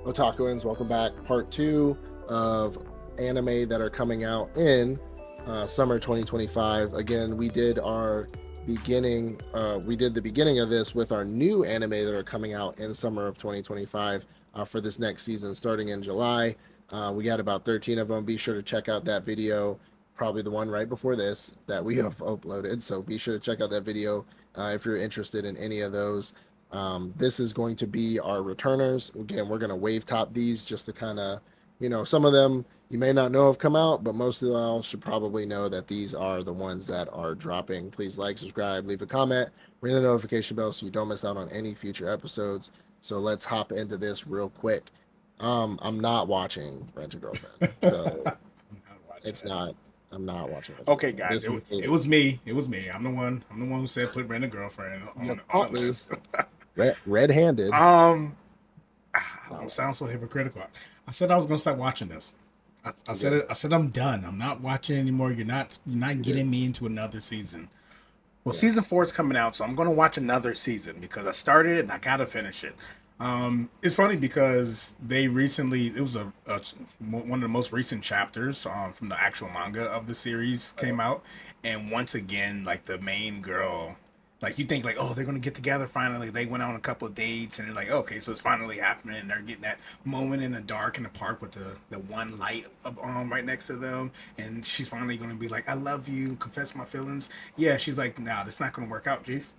Otakuans, welcome back. Part two of anime that are coming out in summer 2025. Again, we did our beginning. We did the beginning of this with our new anime that are coming out in summer of 2025 for this next season, starting in July. We got about 13 of them. Be sure to check out that video, probably the one right before this that we have uploaded. So be sure to check out that video if you're interested in any of those. This is going to be our returners. Again, we're going to wave top these just to kind of, some of them you may not know have come out, but most of y'all should probably know that these are the ones that are dropping. Please like, subscribe, leave a comment, ring the notification bell so you don't miss out on any future episodes. So let's hop into this real quick. I'm not watching Rent a Girlfriend, so I'm not watching it's it. not. I'm not watching Rent a Okay, Girlfriend. guys, This is the it was me. It was me. I'm the one. I'm the one who said put rent a girlfriend you on caught the me list. red-handed. um, I Not don't sound so hypocritical. I said I was gonna stop watching this. I you said did. it. I said I'm done. I'm not watching anymore. You're not You did. getting me into another season. Well, Yeah. season four is coming out, so I'm gonna watch another season because I started it and I gotta finish it. It's funny because they recently it was one of the most recent chapters from the actual manga of the series came out, and once again, like the main girl, like you think like oh they're gonna get together finally. They went on a couple of dates and they're like okay so it's finally happening. And they're getting that moment in the dark in the park with the one light right next to them, and she's finally gonna be like I love you, confess my feelings. Yeah, she's like nah, that's not gonna work out, Chief.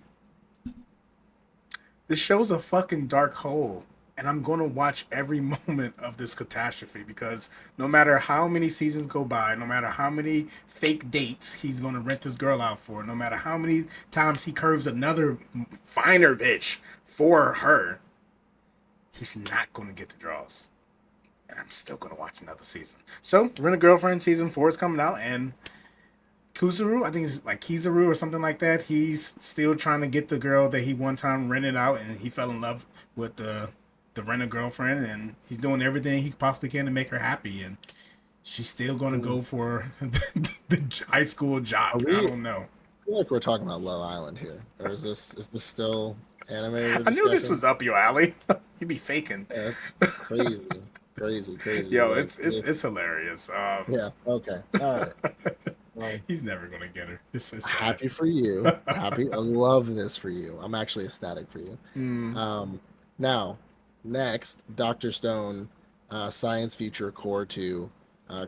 This show's a fucking dark hole. And I'm going to watch every moment of this catastrophe because no matter how many seasons go by, no matter how many fake dates he's going to rent this girl out for, no matter how many times he curves another finer bitch for her, he's not going to get the draws. And I'm still going to watch another season. So, Rent a Girlfriend season 4 is coming out, and Kuzuru, I think it's like Kizaru or something like that. He's still trying to get the girl that he one time rented out, and he fell in love with the renter girlfriend, and he's doing everything he possibly can to make her happy. And she's still going to Mm. go for the high school Are jock. I we? I don't know. feel like we're talking about Love Island here, or is this still anime we're I knew this discussing? was up your alley. You be faking. Yeah, that's crazy, crazy, crazy. Yo, Like, it's hilarious. yeah, okay, all right. Well, He's never gonna get her. It's sad. happy for you. Happy. I love this for you. I'm actually ecstatic for you. Mm, Um, now, next, Doctor Stone, Science Future Core 2,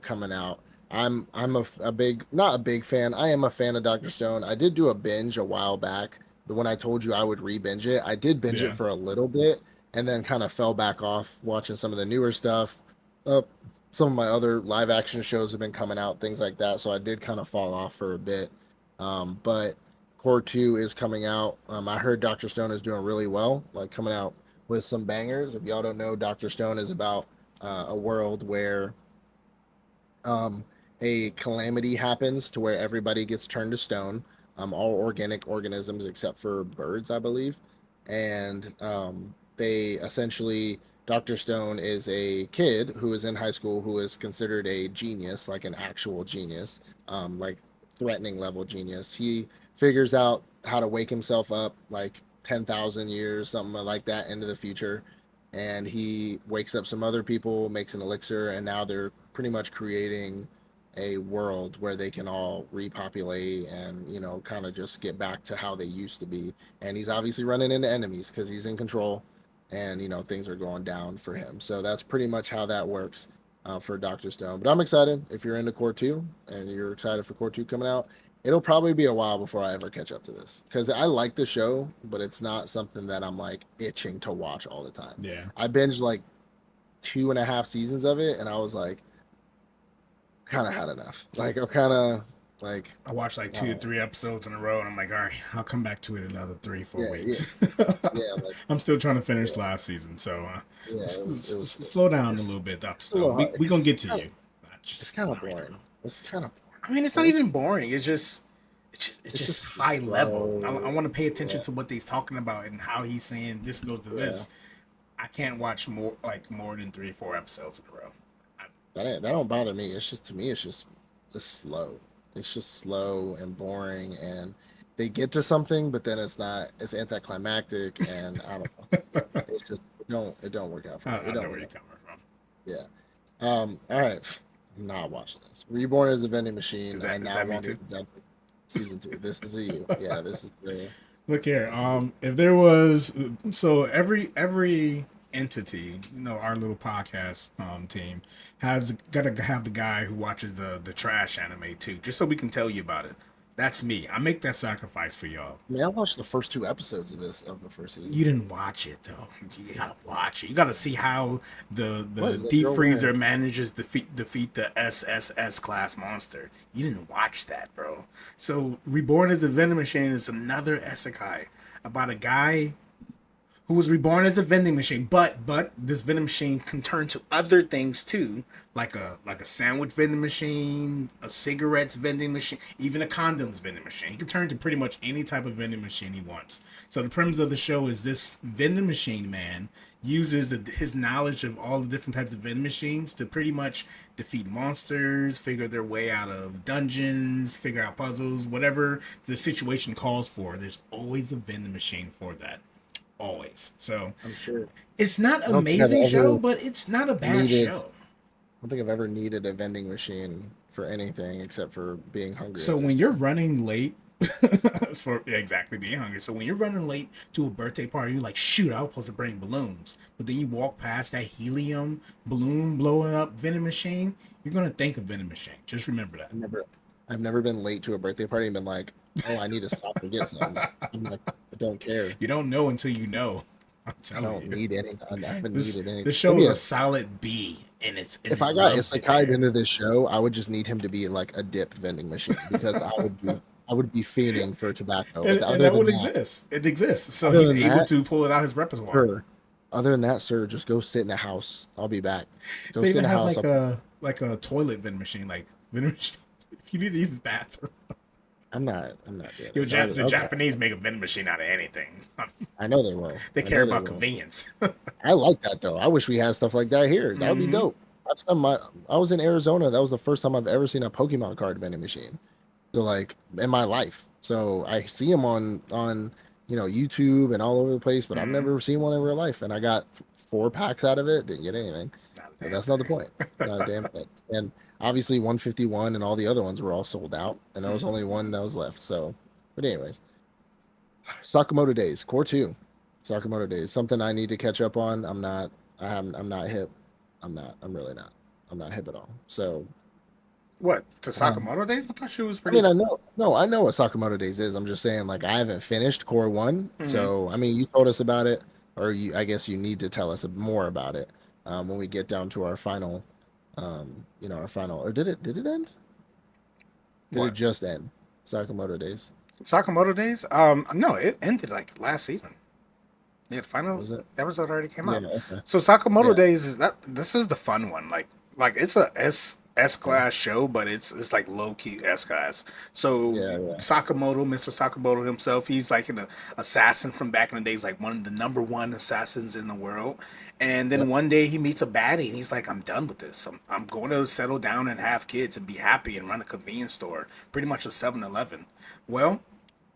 coming out. I'm a big not a big fan. I am a fan of Doctor Stone. I did do a binge a while back. The one I told you I would re-binge it. I did binge it yeah. for a little bit and then kind of fell back off watching some of the newer stuff. Uh, some of my other live action shows have been coming out, things like that. So I did kind of fall off for a bit. But Core 2 is coming out. I heard Doctor Stone is doing really well, like coming out with some bangers. If y'all don't know, Doctor Stone is about a world where um, a calamity happens to where everybody gets turned to stone, all organic organisms except for birds, I believe. And they essentially, Dr. Stone is a kid who is in high school who is considered a genius, like an actual genius, like threatening level genius. He figures out how to wake himself up like 10,000 years, something like that, into the future. And he wakes up some other people, makes an elixir, and now they're pretty much creating a world where they can all repopulate and kind of just get back to how they used to be. And he's obviously running into enemies because he's in control, and things are going down for him. So that's pretty much how that works for Doctor Stone. But I'm excited. If you're into Core 2 and you're excited for Core 2 coming out, it'll probably be a while before I ever catch up to this because I like the show, but it's not something that I'm like itching to watch all the time. Yeah. I binged like 2.5 seasons of it, and I was like, kind of had enough. Like, I'm kind of like, I watched like two to uh, three episodes in a row, and I'm like, all right, I'll come back to it another three, four yeah, yeah, weeks. yeah, like, I'm still trying to finish yeah, last season, so yeah. It was good. slow down a It's little bit, Doctor it's a little Stone. hard. We gonna get to Kind of you. it's Just kind of not right now. boring. It's kind of I mean, it's not boring. even boring. It's It's just just high level. I slow. want to pay Yeah, attention to what he's talking about and how he's saying this goes to yeah. this. I can't watch more than 3 or 4 episodes in a row. I, That don't bother me. It's just to me, it's slow. It's just slow and boring, and they get to something, but then it's not. It's anticlimactic, and I don't know. It's just it don't work out for me. It I know don't where work you're out. coming from. Yeah. All right. I'm not watching this. Reborn as a vending machine. I Is now that me want too? it done. Season two. This is a you. Yeah. This is the. Look here. This is. If there was, so every entity, our little podcast team has got to have the guy who watches the trash anime too, just so we can tell you about it. That's me. I make that sacrifice for y'all. I mean, I watched the first two episodes of the first You season. didn't watch it though. You gotta watch it. You gotta see how What the is that deep girl wearing? freezer manages to defeat the SSS class monster. You didn't watch that, bro. So Reborn as a Venom Machine is another isekai about a guy who was reborn as a vending machine, but this vending machine can turn to other things too, like a sandwich vending machine, a cigarettes vending machine, even a condoms vending machine. He can turn to pretty much any type of vending machine he wants. So the premise of the show is this vending machine man uses his knowledge of all the different types of vending machines to pretty much defeat monsters, figure their way out of dungeons, figure out puzzles, whatever the situation calls for. There's always a vending machine for that, always. So I'm sure. it's not I don't think I've amazing show, ever but it's not a bad needed. show. I don't think I've ever needed a vending machine for anything except for being hungry So after when you're stuff. running late for exactly being hungry. So when you're running late to a birthday party, you're like, shoot, I was supposed to bring balloons. But then you walk past that helium balloon blowing up vending machine, you're gonna think of vending machine. Just remember that. I've never, I've never been late to a birthday party and been like, "Oh, I need to stop and get some." I'm like, I don't care. You don't know until you know. I'm I telling don't you. need any. I haven't This needed any. this show Maybe is a, a solid B and if it I got loves it isekai there. into this show, I would just need him to be like a dip vending machine because I would be fiending for tobacco. But And other that than would that, exist. It exists. So other he's than able that, to pull it out his repertoire. sir, other than that, sir, just go sit in a house. I'll be back. Go They sit even in a have house. like a toilet vending machine, like vending machine. If you need to use the bathroom, I'm not doing yo, this. The Okay. Japanese make a vending machine out of anything. I know they will. They I care know they about will. convenience. I like that though. I wish we had stuff like that here. That would be Hmm. dope. I was in Arizona. That was the first time I've ever seen a Pokemon card vending machine. So like in my life. So I see them on YouTube and all over the place, but I've Hmm. never seen one in real life. And I got 4 packs out of it. Didn't get anything. Not a But damn that's not the thing. point. Not a damn thing. And obviously 151 and all the other ones were all sold out, and there was only Hmm. one that was left. So, but anyways, Sakamoto Days, Core 2. Sakamoto Days, something I need to catch up on. I'm not hip. I'm really not. I'm not hip at all. So, What, to um, Sakamoto Days? I thought she was I pretty mean, I cool. know, no, I know what Sakamoto Days is. I'm just saying, like, I haven't finished Core 1. Hmm. So, I mean, you told us about it, or I guess you need to tell us more about it when we get down to our final, our final, or did it end? Did it What, just end? Sakamoto Days, Sakamoto Days? No, it ended like last season. Yeah, the final was it? episode already came Yeah, out. okay. So Sakamoto Yeah, Days is that this is the fun one. Like it's a S yeah, class show, but it's like low key S class. So yeah, yeah. Sakamoto, Mr. Sakamoto himself, he's like an assassin from back in the days, like one of the number one assassins in the world. And then Yep. one day he meets a baddie, and he's like, "I'm done with this. I'm going to settle down and have kids and be happy and run a convenience store, pretty much a 7-Eleven." Well,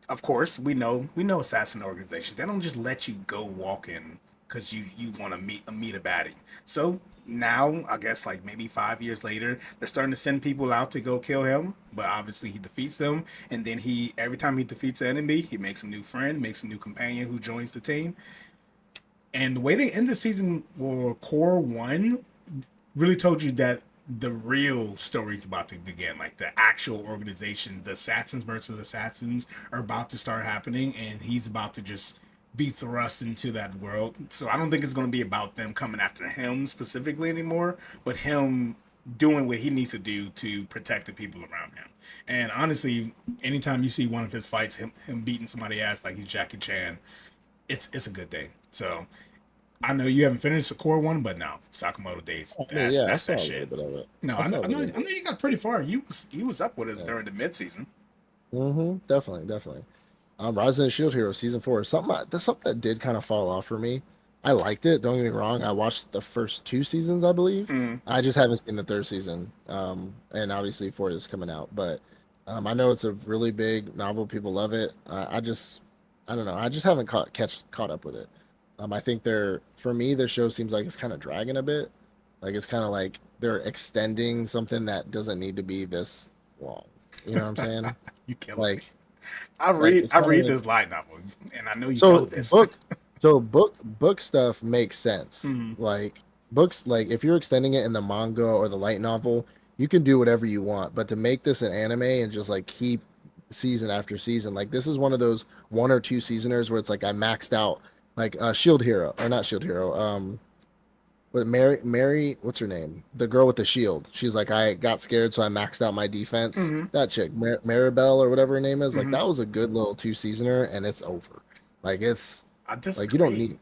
of course, we know assassin organizations. They don't just let you go walk in because you want to meet a baddie. So now, I guess like maybe 5 years later, they're starting to send people out to go kill him. But obviously, he defeats them, and then he every time he defeats an enemy, he makes a new friend, makes a new companion who joins the team. And the way they end the season for Core One really told you that the real story's about to begin. Like the actual organizations, the assassins versus assassins are about to start happening, and he's about to just be thrust into that world. So I don't think it's going to be about them coming after him specifically anymore, but him doing what he needs to do to protect the people around him. And honestly, anytime you see one of his fights, him beating somebody ass like he's Jackie Chan, it's a good thing. So I know you haven't finished the core one, but no, Sakamoto Days. I mean, That's yeah, I that's that saw a shit. little bit of it. No, I saw a I know little bit of you got pretty far. You was up with us it. during the mid season. Definitely, definitely. Rise of the Shield Hero season 4 is that's something that did kind of fall off for me. I liked it. Don't get me wrong. I watched the first 2 seasons, I believe. Mm. I just haven't seen the third season. And obviously 4 is coming out, but I know it's a really big novel. People love it. I don't know. I just haven't caught up with it. I think they're for me the show seems like it's kind of dragging a bit. Like it's kind of like they're extending something that doesn't need to be this long. You know what I'm saying? You killing me. Like like it's I kind of read like this light novel, and I know you know so this. book stuff makes sense. Hmm. Like books like if you're extending it in the manga or the light novel, you can do whatever you want. But to make this an anime and just like keep season after season, like this is one of those one or two seasoners where it's like I maxed out like Shield Hero or not Shield Hero. But Mary, what's her name? The girl with the shield. She's like, I got scared, so I maxed out my defense. Hmm. That chick, Maribel or whatever her name is, like Hmm. that was a good little two seasoner, and it's over. Like it's I like you don't disagree. need I like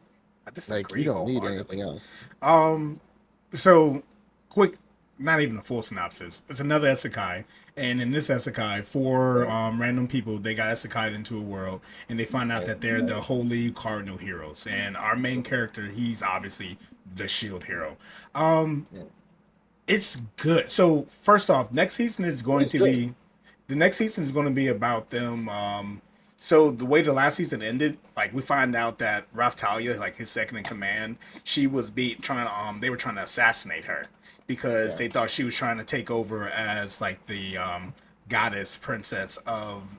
you disagree don't need anything wholeheartedly. else. Um, so quick, not even a full synopsis. It's another isekai, and in this isekai, four Right. random people they got isekai'd into a world, and they find out Right. that they're the holy cardinal heroes. And our main character, he's obviously the shield hero. Um, Yeah. it's good. So first off, next season is It going was to good. be the next season is going to be about them. So the way the last season ended, like we find out that Ralph Talia, like his second in command, she was trying to they were trying to assassinate her because Yeah. they thought she was trying to take over as like the goddess princess of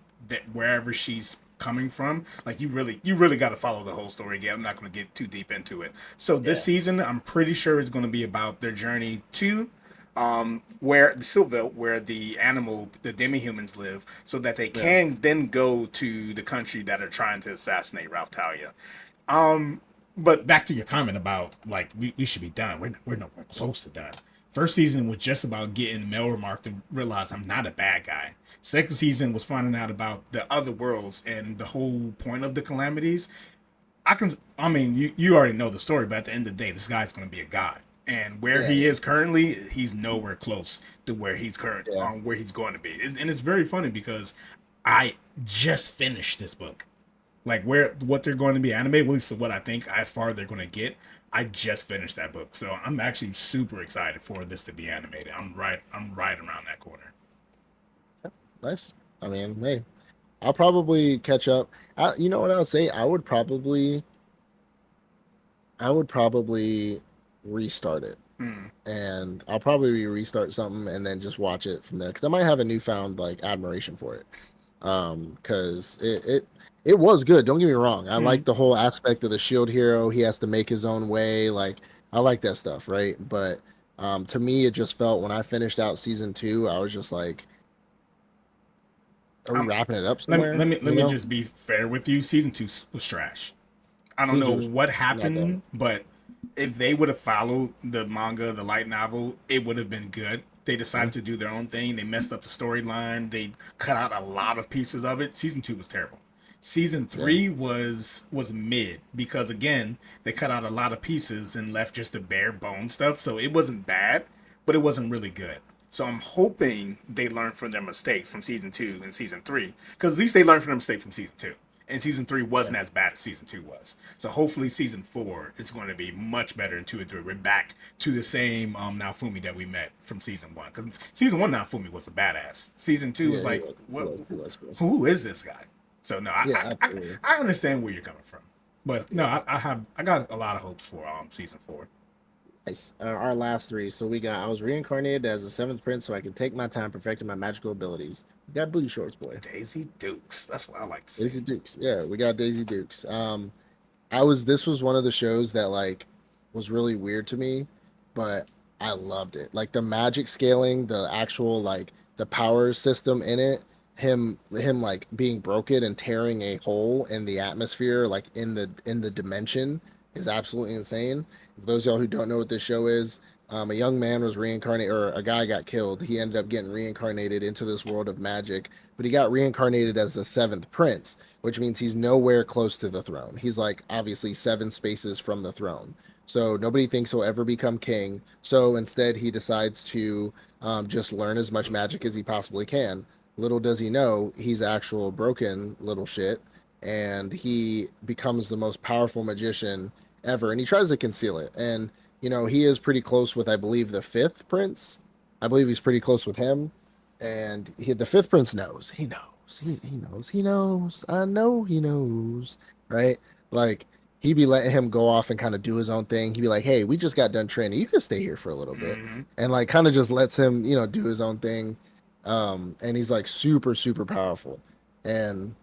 wherever she's coming from. Like you really got to follow the whole story again. I'm not going to get too deep into it. So this Yeah. season, I'm pretty sure it's going to be about their journey to where the Silville, where the demi-humans live, so that they Yeah. can then go to the country that are trying to assassinate Ralph Talia. Um, but back to your comment about like we should be done. We're nowhere close to done. First season was just about getting Melremark to realize I'm not a bad guy. Second season was finding out about the other worlds and the whole point of the calamities. I mean, you already know the story, but at the end of the day, this guy's going to be a god. And where Yeah. he Yeah. is currently, he's nowhere close to Yeah. where he's going to be. And it's very funny because I just finished this book. Like where what they're going to be animated, at least what I think as far as they're going to get. I just finished that book, so I'm actually super excited for this to be animated. I'm right around that corner. Nice. I mean, hey, I'll probably catch up. You know what I would say? I would probably restart it. Hmm. And I'll probably restart something and then just watch it from there because I might have a newfound like admiration for it. Because it was good. Don't get me wrong. I Hmm. like the whole aspect of the shield hero. He has to make his own way. Like I like that stuff, right? But to me, it just felt when I finished out season two, I was just like, are we Um, wrapping it up somewhere? let You me know? just be fair with you. Season two was trash. I don't Season know two was what not that. happened, but if they would have followed the manga, the light novel, it would have been good. They Hmm? decided to do their own thing. They messed up the storyline. They cut out a lot of pieces of it. Season two was terrible. Season Yeah. three was mid because again they cut out a lot of pieces and left just the bare bone stuff. So it wasn't bad, but it wasn't really good. So I'm hoping they learn from their mistakes from season two and season three because at least they learned from their mistake from season two and season three Yeah. wasn't as bad as season two was. So hopefully season four is going to be much better in two and three. We're back to the same Naofumi that we met from season one. Because season one Naofumi was a badass. Season two Yeah. was He like, was. He what? was. He was. He was. Who is this guy? So no, Yeah. Absolutely. I understand where you're coming from, but no, Yeah. I got a lot of hopes for season four. Nice. Our last three. So we got. I was reincarnated as the seventh prince, so I could take my time perfecting my magical abilities. We got booty shorts, boy. Daisy Dukes. That's what I like to see. Daisy Dukes. Yeah, we got Daisy Dukes. I was. This was one of the shows that like was really weird to me, but I loved it. Like the magic scaling, the actual like the power system in it. Him like being broken and tearing a hole in the atmosphere, like in the dimension, is absolutely insane. For those of y'all who don't know what this show is, a young man was reincarnated, or a guy got killed. He ended up getting reincarnated into this world of magic, but he got reincarnated as the seventh prince, which means he's nowhere close to the throne. He's like obviously seven spaces from the throne. So nobody thinks he'll ever become king. So instead, he decides to just learn as much magic as he possibly can. Little does he know, he's actual broken little shit, and he becomes the most powerful magician ever. And he tries to conceal it. And he is pretty close with, I believe, the fifth prince. I believe he's pretty close with him, and the fifth prince knows. He knows. He knows. He knows. I know he knows. Right? Like he'd be letting him go off and kind of do his own thing. He'd be like, "Hey, we just got done training. You can stay here for a little bit," Hmm. and like kind of just lets him, do his own thing. And he's like super super powerful. And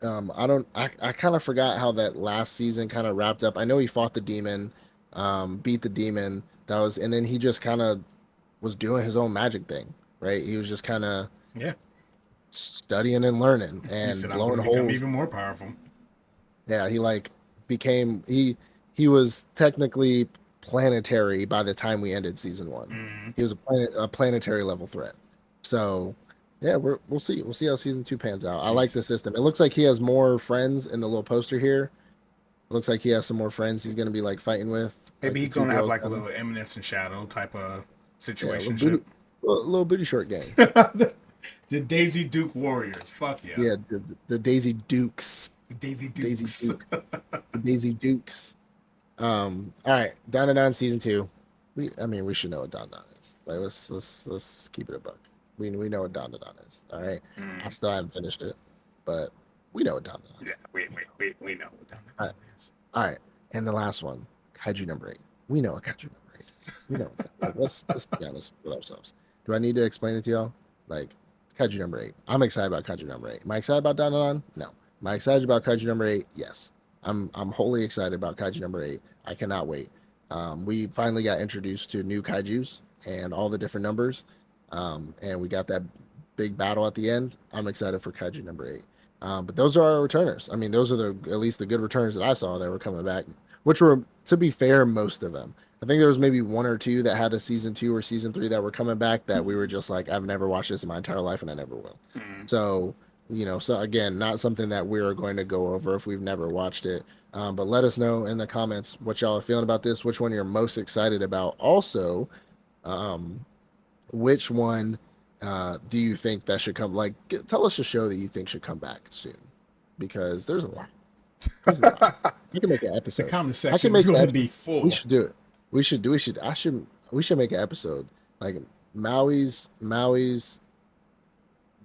I don't, I kind of forgot how that last season kind of wrapped up. I know he fought the demon, beat the demon. That was, and then he just kind of was doing his own magic thing, right? He was just kind of Yeah. studying and learning He and said, I'm going blowing to become holes. even more powerful. Yeah, he like became he was technically planetary by the time we ended season one. Hmm. He was a planetary level threat. So yeah, we'll see. We'll see how season two pans out. I like Jeez. the system. It looks like he has more friends in the little poster here. It looks like he has some more friends he's gonna be like fighting with, Maybe like the he's two going to have girls. like a little Eminence and Shadow type of Yeah, situationship. little booty short gang. The Daisy Duke Warriors. Fuck yeah. Yeah, the Daisy Dukes. The Daisy Daisy Dukes. Duke. The Daisy Dukes. All right, Dandadan season two. I mean, we should know what Dandadan is. Like, let's keep it a buck. We know what Dandadan is. All right. I Mm. still haven't finished it, but we know what Dandadan Yeah, is. we know what All right, Dandadan is. all right. And the last one, Kaiju number 8. We know what Kaiju number 8 is. We know. Like, let's be honest with ourselves. Do I need to explain it to y'all? Like, Kaiju number 8. I'm excited about Kaiju number 8. Am I excited about Dandadan? No. Am I excited about Kaiju number 8? Yes. I'm wholly excited about Kaiju number 8. I cannot wait. We finally got introduced to new kaijus and all the different numbers, and we got that big battle at the end. I'm excited for Kaiju number 8. But those are our returners. I mean, those are at least the good returns that I saw that were coming back, which were, to be fair, most of them. I think there was maybe one or two that had a season 2 or season 3 that were coming back that we were just like, I've never watched this in my entire life and I never will. Mm. So, so again, not something that we're going to go over if we've never watched it. But let us know in the comments what y'all are feeling about this, which one you're most excited about. Also, um, which one do you think that should come? Like, tell us a show that you think should come back soon, because there's a lot. There's a lot. I can make an The episode. comment I can section is make going to that. be We full. should do it. We should do. We should. I should. We should make an episode like Maui's.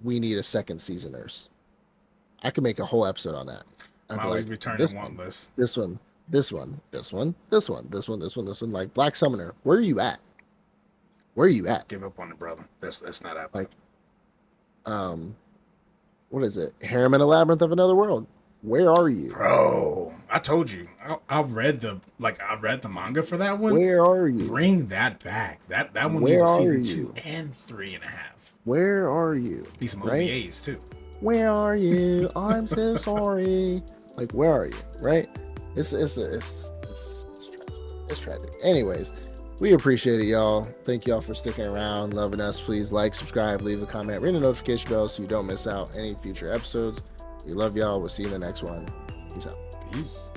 We need a second seasoners. I could make a whole episode on that. I'd be Maui's like, return to this want one, list. this one, this one, this one, this one, this one, this one, this one. Like Black Summoner, where are you at? Where are you at? Give up on it, brother. That's not happening. Like, um, what is it? Harem in a Labyrinth of Another World. Where are you? Bro, I told you. I've read the manga for that one. Where are you? Bring that back. That one needs Where a are season you? 2 and 3.5. Where are you? Need some Right? OVAs too. Where are you? I'm so sorry. Like, where are you? Right? It's tragic. It's tragic. Anyways, we appreciate it, y'all. Thank y'all for sticking around, loving us. Please like, subscribe, leave a comment, ring the notification bell so you don't miss out any future episodes. We love y'all. We'll see you in the next one. Peace out. Peace.